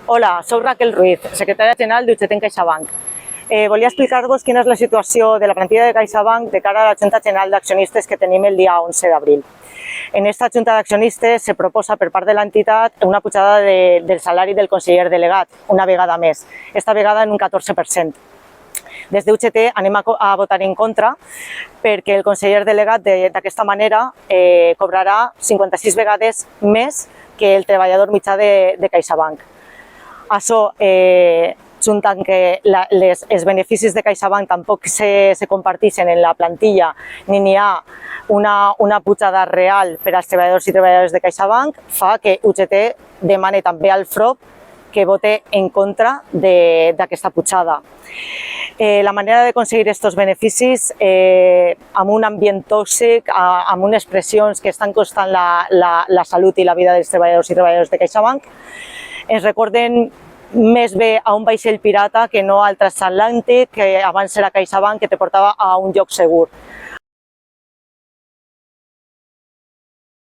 Hola, soc Raquel Ruiz, secretària general d'UGT en CaixaBank. Volia explicar-vos quina és la situació de la plantilla de CaixaBank de cara a la Junta General d'Accionistes que tenim el dia 11 d'abril. En aquesta Junta d'Accionistes se proposa per part de l'entitat una pujada del salari del conseller delegat, una vegada més, esta vegada en un 14%. Des d'UGT anem a votar en contra perquè el conseller delegat d'aquesta manera cobrarà 56 vegades més que el treballador mitjà de CaixaBank. Això, junt amb que els beneficis de CaixaBank tampoc se comparteixen en la plantilla ni n'hi ha una pujada real per als treballadors i treballadores de CaixaBank, fa que UGT demani també al FROB que vote en contra d'aquesta pujada. La manera d'aconseguir aquests beneficis amb un ambient tòxic, amb unes pressions que estan costant la salut i la vida dels treballadors i treballadores de CaixaBank, ens recorden més bé a un vaixell pirata que no al transatlàntic, que abans era CaixaBank, que te portava a un lloc segur.